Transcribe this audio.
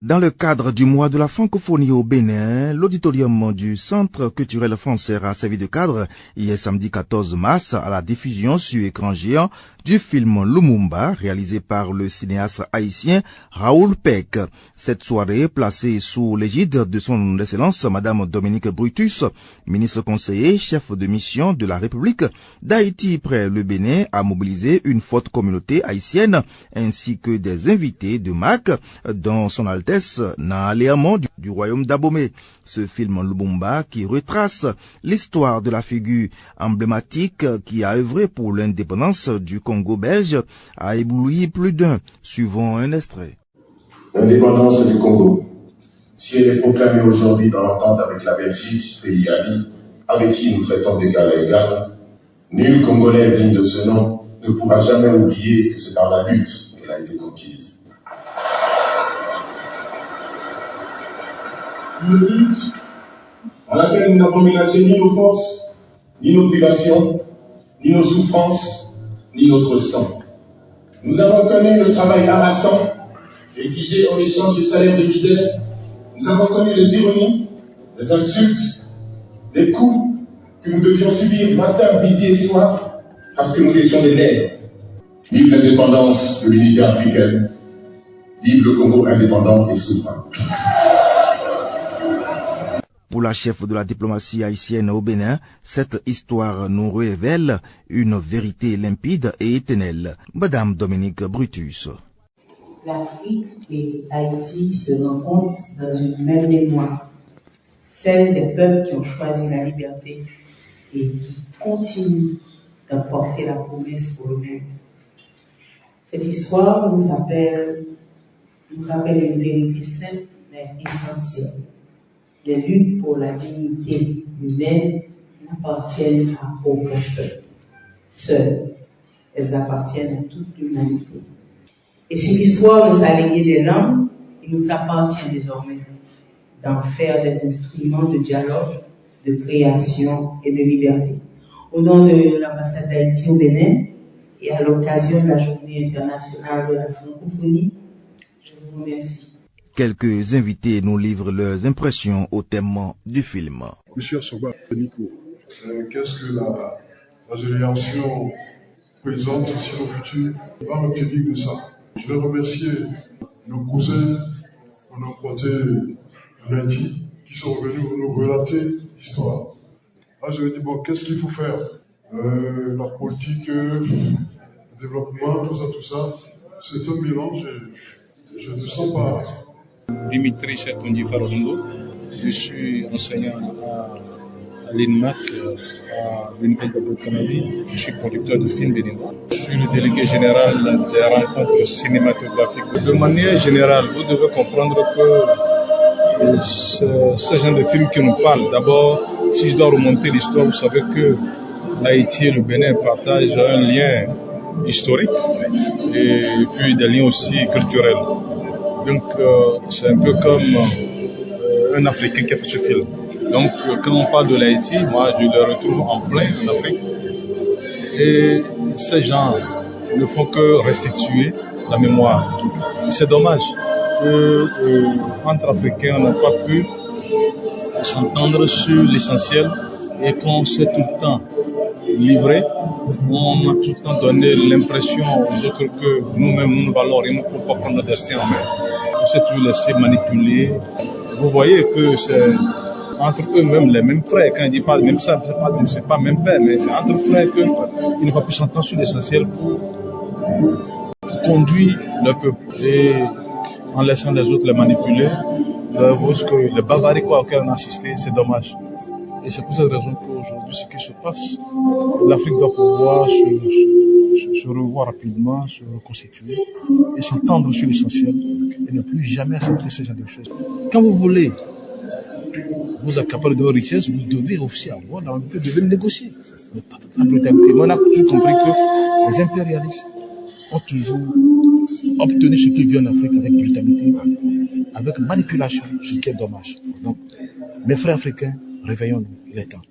Dans le cadre du mois de la francophonie au Bénin, l'auditorium du Centre culturel français a servi de cadre hier samedi 14 mars à la diffusion sur écran géant du film Lumumba réalisé par le cinéaste haïtien Raoul Peck. Cette soirée, placée sous l'égide de son Excellence Madame Dominique Brutus, ministre conseiller, chef de mission de la République d'Haïti près le Bénin, a mobilisé une forte communauté haïtienne ainsi que des invités de marque dont son Altesse Naaléamon du royaume d'Abomey. Ce film Lumumba qui retrace l'histoire de la figure emblématique qui a œuvré pour l'indépendance du Congo belge a ébloui plus d'un. Suivant un extrait. L'indépendance du Congo, si elle est proclamée aujourd'hui dans l'entente avec la Belgique, pays ami, avec qui nous traitons d'égal à égal, nul Congolais digne de ce nom ne pourra jamais oublier que c'est par la lutte qu'elle a été conquise. Une lutte dans laquelle nous n'avons ménagé ni nos forces, ni nos privations, ni nos souffrances, ni notre sang. Nous avons connu le travail harassant, exigé en échange de salaires de misère. Nous avons connu les ironies, les insultes, les coups que nous devions subir matin, midi et soir parce que nous étions des nègres. Vive l'indépendance de l'unité africaine. Vive le Congo indépendant et souverain. Pour la chef de la diplomatie haïtienne au Bénin, cette histoire nous révèle une vérité limpide et éternelle. Madame Dominique Brutus. L'Afrique et Haïti se rencontrent dans une même mémoire, celle des peuples qui ont choisi la liberté et qui continuent d'apporter la promesse pour le monde. Cette histoire nous rappelle une vérité simple mais essentielle. Les luttes pour la dignité humaine n'appartiennent à aucun peuple. Seules, elles appartiennent à toute l'humanité. Et si l'histoire nous a légué des langues, il nous appartient désormais d'en faire des instruments de dialogue, de création et de liberté. Au nom de l'ambassade d'Haïti au Bénin et à l'occasion de la Journée internationale de la francophonie, je vous remercie. Quelques invités nous livrent leurs impressions au thème du film. Monsieur Soba Nico, qu'est-ce que la génération présente, aussi le futur, va retenir de ça? Je vais remercier nos cousins qu'on a emporté lundi, qui sont venus nous relater l'histoire. Là, je me dis, bon, qu'est-ce qu'il faut faire? La politique, le développement, tout ça, c'est un mélange, je ne sens pas. Dimitri Chatondi Farondo, je suis enseignant à l'INMAC, à l'Université de Bourg-Canavi. Je suis producteur de films béninois. Je suis le délégué général des rencontres cinématographiques. De manière générale, vous devez comprendre que ce genre de film qui nous parle, d'abord, si je dois remonter l'histoire, vous savez que l'Haïti et le Bénin partagent un lien historique et puis des liens aussi culturels. Donc, c'est un peu comme un Africain qui a fait ce film. Donc, quand on parle de l'Haïti, moi, je le retrouve en plein en Afrique. Et ces gens ne font que restituer la mémoire. Et c'est dommage qu'entre Africains, on n'a pas pu s'entendre sur l'essentiel et qu'on s'est tout le temps livré. On a tout le temps donné l'impression aux autres que nous-mêmes, nous valons et nous ne pouvons pas prendre notre destin en main. On s'est toujours laissé manipuler. Vous voyez que c'est entre eux-mêmes les mêmes frères. Quand ils disent pas même ça, c'est pas même père, mais c'est entre frères qu'ils n'ont pas pu s'entendre sur l'essentiel pour conduire le peuple. Et en laissant les autres les manipuler, parce que le barbarie auquel on a assisté, c'est dommage. Et c'est pour cette raison qu'aujourd'hui, ce qui se passe, l'Afrique doit pouvoir se revoir rapidement, se reconstituer et s'entendre sur l'essentiel et ne plus jamais accepter ce genre de choses. Quand vous voulez vous accaparer de vos richesses, vous devez aussi avoir la volonté de négocier, mais pas la brutalité. Mais on a toujours compris que les impérialistes ont toujours obtenu ce qu'ils veulent en Afrique avec brutalité, avec manipulation, ce qui est dommage. Donc, mes frères africains, réveillons-nous, il est temps.